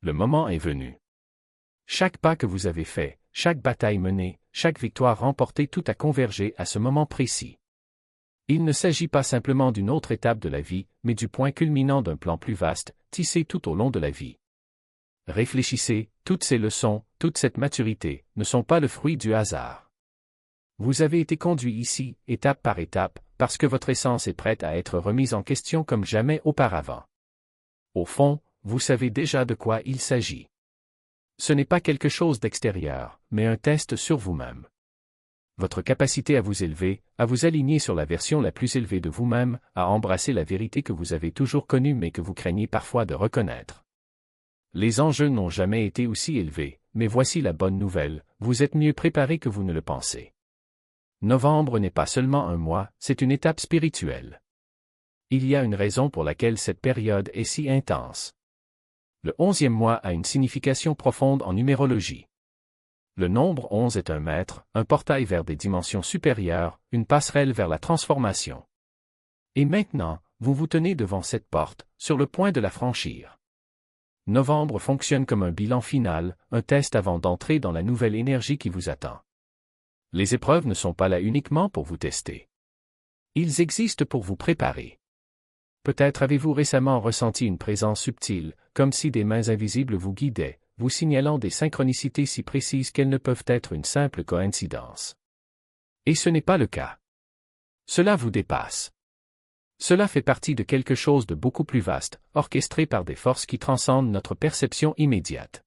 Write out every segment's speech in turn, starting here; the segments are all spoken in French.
Le moment est venu. Chaque pas que vous avez fait, chaque bataille menée, chaque victoire remportée, tout a convergé à ce moment précis. Il ne s'agit pas simplement d'une autre étape de la vie, mais du point culminant d'un plan plus vaste, tissé tout au long de la vie. Réfléchissez, toutes ces leçons, toute cette maturité, ne sont pas le fruit du hasard. Vous avez été conduit ici, étape par étape, parce que votre essence est prête à être remise en question comme jamais auparavant. Au fond, vous savez déjà de quoi il s'agit. Ce n'est pas quelque chose d'extérieur, mais un test sur vous-même. Votre capacité à vous élever, à vous aligner sur la version la plus élevée de vous-même, à embrasser la vérité que vous avez toujours connue mais que vous craignez parfois de reconnaître. Les enjeux n'ont jamais été aussi élevés, mais voici la bonne nouvelle, vous êtes mieux préparé que vous ne le pensez. Novembre n'est pas seulement un mois, c'est une étape spirituelle. Il y a une raison pour laquelle cette période est si intense. Le 11e mois a une signification profonde en numérologie. Le nombre 11 est un maître, un portail vers des dimensions supérieures, une passerelle vers la transformation. Et maintenant, vous vous tenez devant cette porte, sur le point de la franchir. Novembre fonctionne comme un bilan final, un test avant d'entrer dans la nouvelle énergie qui vous attend. Les épreuves ne sont pas là uniquement pour vous tester. Ils existent pour vous préparer. Peut-être avez-vous récemment ressenti une présence subtile, comme si des mains invisibles vous guidaient, vous signalant des synchronicités si précises qu'elles ne peuvent être une simple coïncidence. Et ce n'est pas le cas. Cela vous dépasse. Cela fait partie de quelque chose de beaucoup plus vaste, orchestré par des forces qui transcendent notre perception immédiate.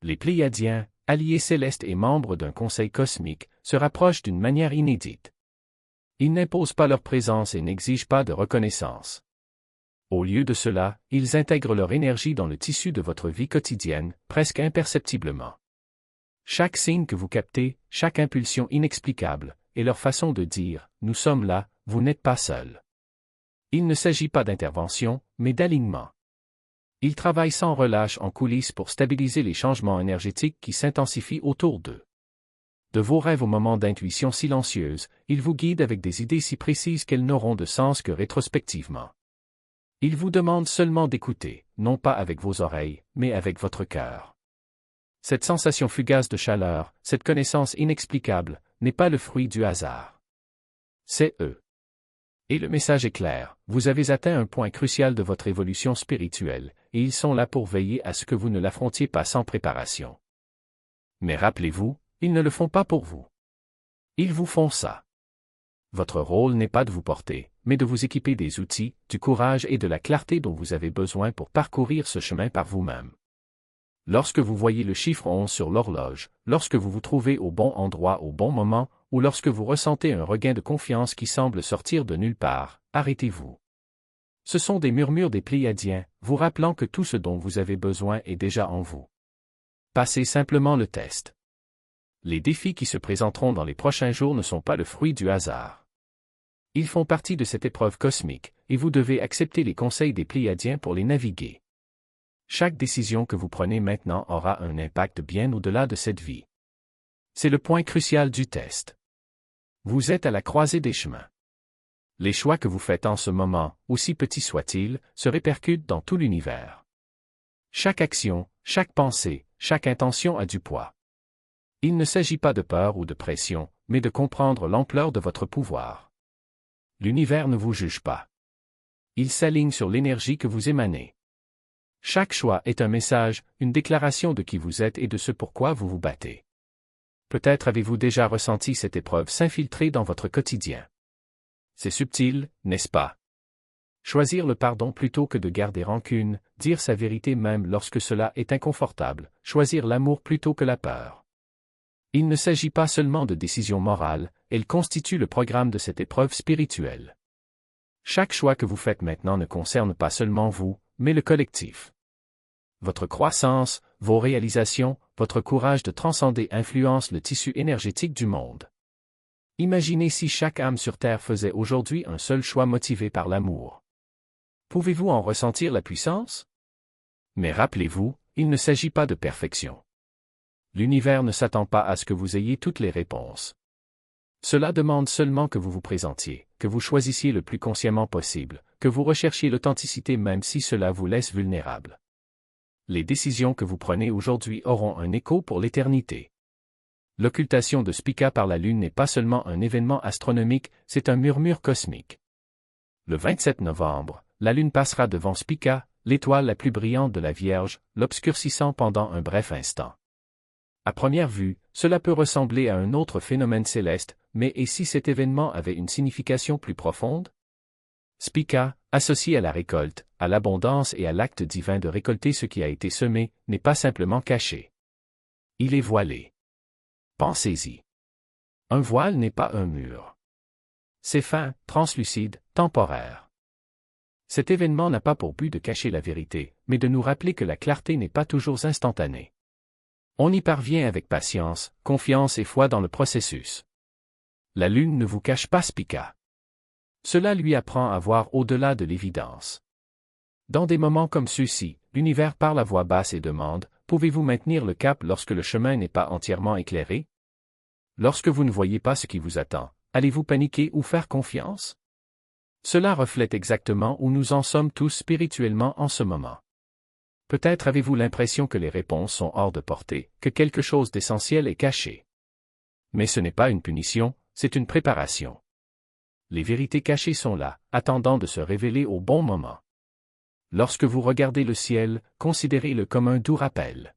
Les Pléiadiens, alliés célestes et membres d'un conseil cosmique, se rapprochent d'une manière inédite. Ils n'imposent pas leur présence et n'exigent pas de reconnaissance. Au lieu de cela, ils intègrent leur énergie dans le tissu de votre vie quotidienne, presque imperceptiblement. Chaque signe que vous captez, chaque impulsion inexplicable, et leur façon de dire « Nous sommes là, vous n'êtes pas seul ». Il ne s'agit pas d'intervention, mais d'alignement. Ils travaillent sans relâche en coulisses pour stabiliser les changements énergétiques qui s'intensifient autour d'eux. De vos rêves aux moments d'intuition silencieuse, ils vous guident avec des idées si précises qu'elles n'auront de sens que rétrospectivement. Ils vous demandent seulement d'écouter, non pas avec vos oreilles, mais avec votre cœur. Cette sensation fugace de chaleur, cette connaissance inexplicable, n'est pas le fruit du hasard. C'est eux. Et le message est clair, vous avez atteint un point crucial de votre évolution spirituelle, et ils sont là pour veiller à ce que vous ne l'affrontiez pas sans préparation. Mais rappelez-vous, ils ne le font pas pour vous. Ils vous font ça. Votre rôle n'est pas de vous porter, mais de vous équiper des outils, du courage et de la clarté dont vous avez besoin pour parcourir ce chemin par vous-même. Lorsque vous voyez le chiffre 11 sur l'horloge, lorsque vous vous trouvez au bon endroit au bon moment, ou lorsque vous ressentez un regain de confiance qui semble sortir de nulle part, arrêtez-vous. Ce sont des murmures des Pléiadiens, vous rappelant que tout ce dont vous avez besoin est déjà en vous. Passez simplement le test. Les défis qui se présenteront dans les prochains jours ne sont pas le fruit du hasard. Ils font partie de cette épreuve cosmique, et vous devez accepter les conseils des Pléiadiens pour les naviguer. Chaque décision que vous prenez maintenant aura un impact bien au-delà de cette vie. C'est le point crucial du test. Vous êtes à la croisée des chemins. Les choix que vous faites en ce moment, aussi petits soient-ils, se répercutent dans tout l'univers. Chaque action, chaque pensée, chaque intention a du poids. Il ne s'agit pas de peur ou de pression, mais de comprendre l'ampleur de votre pouvoir. L'univers ne vous juge pas. Il s'aligne sur l'énergie que vous émanez. Chaque choix est un message, une déclaration de qui vous êtes et de ce pourquoi vous vous battez. Peut-être avez-vous déjà ressenti cette épreuve s'infiltrer dans votre quotidien. C'est subtil, n'est-ce pas? Choisir le pardon plutôt que de garder rancune, dire sa vérité même lorsque cela est inconfortable, choisir l'amour plutôt que la peur. Il ne s'agit pas seulement de décisions morales, elles constituent le programme de cette épreuve spirituelle. Chaque choix que vous faites maintenant ne concerne pas seulement vous, mais le collectif. Votre croissance, vos réalisations, votre courage de transcender influencent le tissu énergétique du monde. Imaginez si chaque âme sur Terre faisait aujourd'hui un seul choix motivé par l'amour. Pouvez-vous en ressentir la puissance? Mais rappelez-vous, il ne s'agit pas de perfection. L'univers ne s'attend pas à ce que vous ayez toutes les réponses. Cela demande seulement que vous vous présentiez, que vous choisissiez le plus consciemment possible, que vous recherchiez l'authenticité même si cela vous laisse vulnérable. Les décisions que vous prenez aujourd'hui auront un écho pour l'éternité. L'occultation de Spica par la Lune n'est pas seulement un événement astronomique, c'est un murmure cosmique. Le 27 novembre, la Lune passera devant Spica, l'étoile la plus brillante de la Vierge, l'obscurcissant pendant un bref instant. À première vue, cela peut ressembler à un autre phénomène céleste, mais et si cet événement avait une signification plus profonde? Spica, associé à la récolte, à l'abondance et à l'acte divin de récolter ce qui a été semé, n'est pas simplement caché. Il est voilé. Pensez-y. Un voile n'est pas un mur. C'est fin, translucide, temporaire. Cet événement n'a pas pour but de cacher la vérité, mais de nous rappeler que la clarté n'est pas toujours instantanée. On y parvient avec patience, confiance et foi dans le processus. La Lune ne vous cache pas Spica. Cela lui apprend à voir au-delà de l'évidence. Dans des moments comme ceux-ci, l'univers parle à voix basse et demande, pouvez-vous maintenir le cap lorsque le chemin n'est pas entièrement éclairé? Lorsque vous ne voyez pas ce qui vous attend, allez-vous paniquer ou faire confiance? Cela reflète exactement où nous en sommes tous spirituellement en ce moment. Peut-être avez-vous l'impression que les réponses sont hors de portée, que quelque chose d'essentiel est caché. Mais ce n'est pas une punition, c'est une préparation. Les vérités cachées sont là, attendant de se révéler au bon moment. Lorsque vous regardez le ciel, considérez-le comme un doux rappel.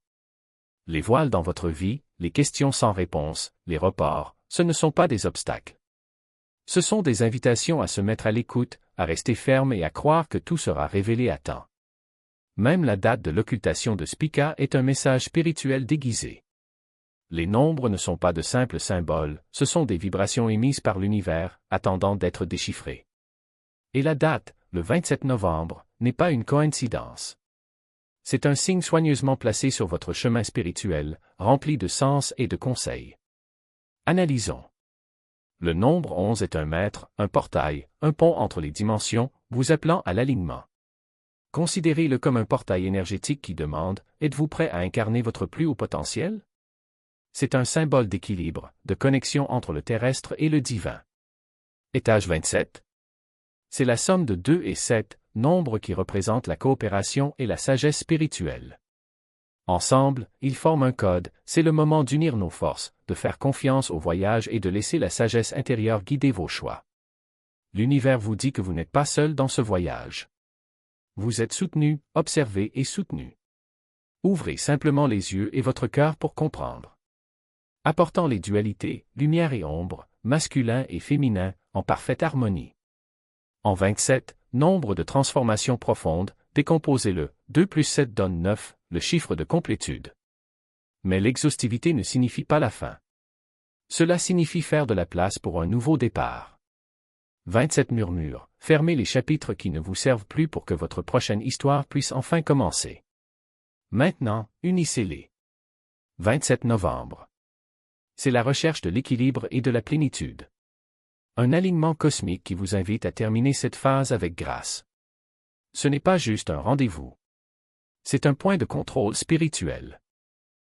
Les voiles dans votre vie, les questions sans réponse, les reports, ce ne sont pas des obstacles. Ce sont des invitations à se mettre à l'écoute, à rester ferme et à croire que tout sera révélé à temps. Même la date de l'occultation de Spica est un message spirituel déguisé. Les nombres ne sont pas de simples symboles, ce sont des vibrations émises par l'univers, attendant d'être déchiffrées. Et la date, le 27 novembre, n'est pas une coïncidence. C'est un signe soigneusement placé sur votre chemin spirituel, rempli de sens et de conseils. Analysons. Le nombre 11 est un maître, un portail, un pont entre les dimensions, vous appelant à l'alignement. Considérez-le comme un portail énergétique qui demande, êtes-vous prêt à incarner votre plus haut potentiel? C'est un symbole d'équilibre, de connexion entre le terrestre et le divin. Étage 27. C'est la somme de 2 et 7, nombres qui représentent la coopération et la sagesse spirituelle. Ensemble, ils forment un code, c'est le moment d'unir nos forces, de faire confiance au voyage et de laisser la sagesse intérieure guider vos choix. L'univers vous dit que vous n'êtes pas seul dans ce voyage. Vous êtes soutenu, observé et soutenu. Ouvrez simplement les yeux et votre cœur pour comprendre. Apportant les dualités, lumière et ombre, masculin et féminin, en parfaite harmonie. En 27, nombre de transformations profondes, décomposez-le, 2 plus 7 donne 9, le chiffre de complétude. Mais l'exhaustivité ne signifie pas la fin. Cela signifie faire de la place pour un nouveau départ. 27 murmures, fermez les chapitres qui ne vous servent plus pour que votre prochaine histoire puisse enfin commencer. Maintenant, unissez-les. 27 novembre. C'est la recherche de l'équilibre et de la plénitude. Un alignement cosmique qui vous invite à terminer cette phase avec grâce. Ce n'est pas juste un rendez-vous. C'est un point de contrôle spirituel.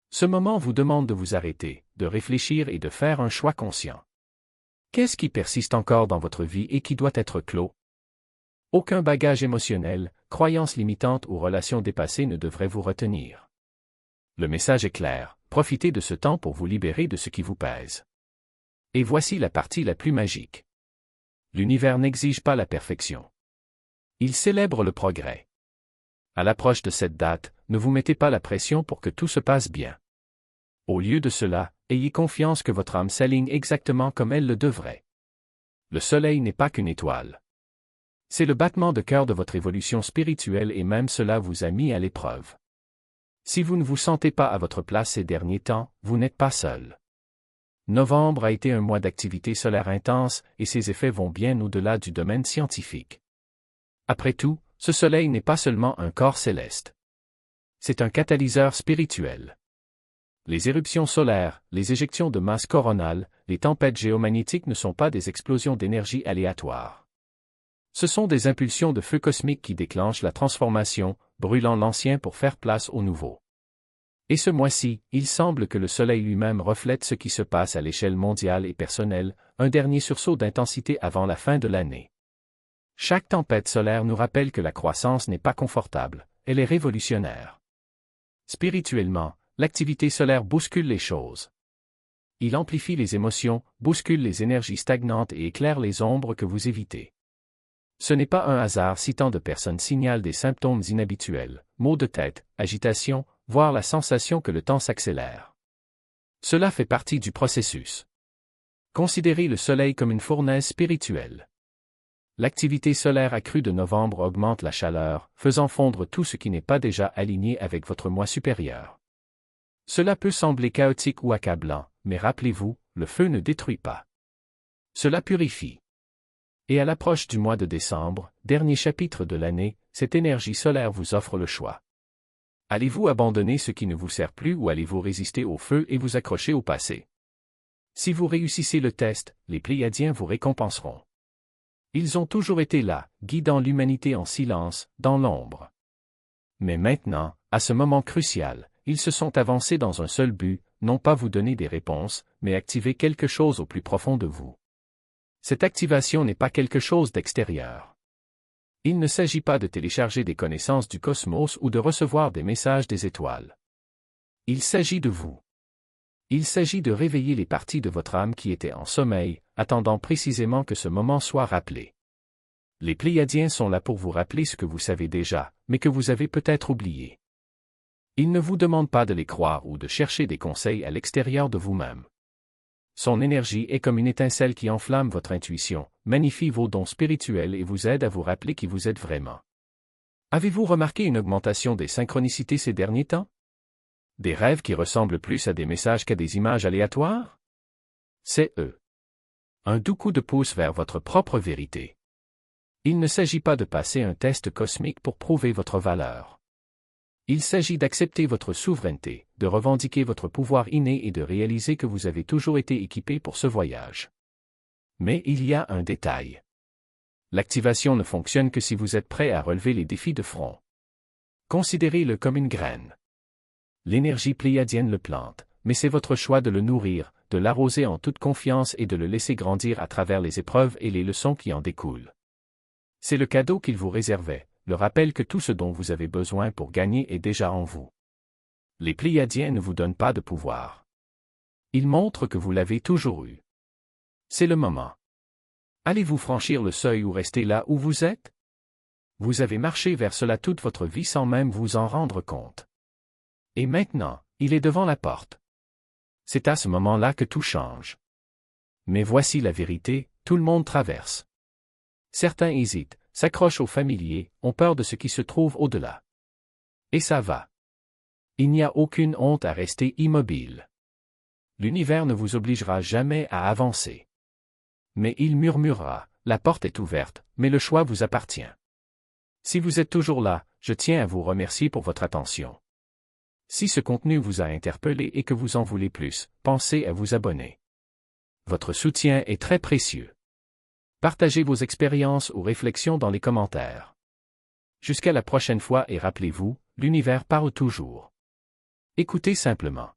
Ce moment vous demande de vous arrêter, de réfléchir et de faire un choix conscient. Qu'est-ce qui persiste encore dans votre vie et qui doit être clos? Aucun bagage émotionnel, croyance limitante ou relation dépassée ne devrait vous retenir. Le message est clair, profitez de ce temps pour vous libérer de ce qui vous pèse. Et voici la partie la plus magique. L'univers n'exige pas la perfection. Il célèbre le progrès. À l'approche de cette date, ne vous mettez pas la pression pour que tout se passe bien. Au lieu de cela, ayez confiance que votre âme s'aligne exactement comme elle le devrait. Le soleil n'est pas qu'une étoile. C'est le battement de cœur de votre évolution spirituelle et même cela vous a mis à l'épreuve. Si vous ne vous sentez pas à votre place ces derniers temps, vous n'êtes pas seul. Novembre a été un mois d'activité solaire intense et ses effets vont bien au-delà du domaine scientifique. Après tout, ce soleil n'est pas seulement un corps céleste. C'est un catalyseur spirituel. Les éruptions solaires, les éjections de masse coronale, les tempêtes géomagnétiques ne sont pas des explosions d'énergie aléatoires. Ce sont des impulsions de feu cosmique qui déclenchent la transformation, brûlant l'ancien pour faire place au nouveau. Et ce mois-ci, il semble que le Soleil lui-même reflète ce qui se passe à l'échelle mondiale et personnelle, un dernier sursaut d'intensité avant la fin de l'année. Chaque tempête solaire nous rappelle que la croissance n'est pas confortable, elle est révolutionnaire. Spirituellement, l'activité solaire bouscule les choses. Il amplifie les émotions, bouscule les énergies stagnantes et éclaire les ombres que vous évitez. Ce n'est pas un hasard si tant de personnes signalent des symptômes inhabituels, maux de tête, agitation, voire la sensation que le temps s'accélère. Cela fait partie du processus. Considérez le Soleil comme une fournaise spirituelle. L'activité solaire accrue de novembre augmente la chaleur, faisant fondre tout ce qui n'est pas déjà aligné avec votre moi supérieur. Cela peut sembler chaotique ou accablant, mais rappelez-vous, le feu ne détruit pas. Cela purifie. Et à l'approche du mois de décembre, dernier chapitre de l'année, cette énergie solaire vous offre le choix. Allez-vous abandonner ce qui ne vous sert plus ou allez-vous résister au feu et vous accrocher au passé? Si vous réussissez le test, les Pléiadiens vous récompenseront. Ils ont toujours été là, guidant l'humanité en silence, dans l'ombre. Mais maintenant, à ce moment crucial, ils se sont avancés dans un seul but, non pas vous donner des réponses, mais activer quelque chose au plus profond de vous. Cette activation n'est pas quelque chose d'extérieur. Il ne s'agit pas de télécharger des connaissances du cosmos ou de recevoir des messages des étoiles. Il s'agit de vous. Il s'agit de réveiller les parties de votre âme qui étaient en sommeil, attendant précisément que ce moment soit rappelé. Les Pléiadiens sont là pour vous rappeler ce que vous savez déjà, mais que vous avez peut-être oublié. Ils ne vous demandent pas de les croire ou de chercher des conseils à l'extérieur de vous-même. Son énergie est comme une étincelle qui enflamme votre intuition, magnifie vos dons spirituels et vous aide à vous rappeler qui vous êtes vraiment. Avez-vous remarqué une augmentation des synchronicités ces derniers temps? Des rêves qui ressemblent plus à des messages qu'à des images aléatoires? C'est eux. Un doux coup de pouce vers votre propre vérité. Il ne s'agit pas de passer un test cosmique pour prouver votre valeur. Il s'agit d'accepter votre souveraineté, de revendiquer votre pouvoir inné et de réaliser que vous avez toujours été équipé pour ce voyage. Mais il y a un détail. L'activation ne fonctionne que si vous êtes prêt à relever les défis de front. Considérez-le comme une graine. L'énergie pléiadienne le plante, mais c'est votre choix de le nourrir, de l'arroser en toute confiance et de le laisser grandir à travers les épreuves et les leçons qui en découlent. C'est le cadeau qu'il vous réservait, le rappel que tout ce dont vous avez besoin pour gagner est déjà en vous. Les Pléiadiens ne vous donnent pas de pouvoir. Ils montrent que vous l'avez toujours eu. C'est le moment. Allez-vous franchir le seuil ou rester là où vous êtes? Vous avez marché vers cela toute votre vie sans même vous en rendre compte. Et maintenant, il est devant la porte. C'est à ce moment-là que tout change. Mais voici la vérité, tout le monde traverse. Certains hésitent, s'accrochent au familier, ont peur de ce qui se trouve au-delà. Et ça va. Il n'y a aucune honte à rester immobile. L'univers ne vous obligera jamais à avancer. Mais il murmurera, la porte est ouverte, mais le choix vous appartient. Si vous êtes toujours là, je tiens à vous remercier pour votre attention. Si ce contenu vous a interpellé et que vous en voulez plus, pensez à vous abonner. Votre soutien est très précieux. Partagez vos expériences ou réflexions dans les commentaires. Jusqu'à la prochaine fois et rappelez-vous, l'univers parle toujours. Écoutez simplement.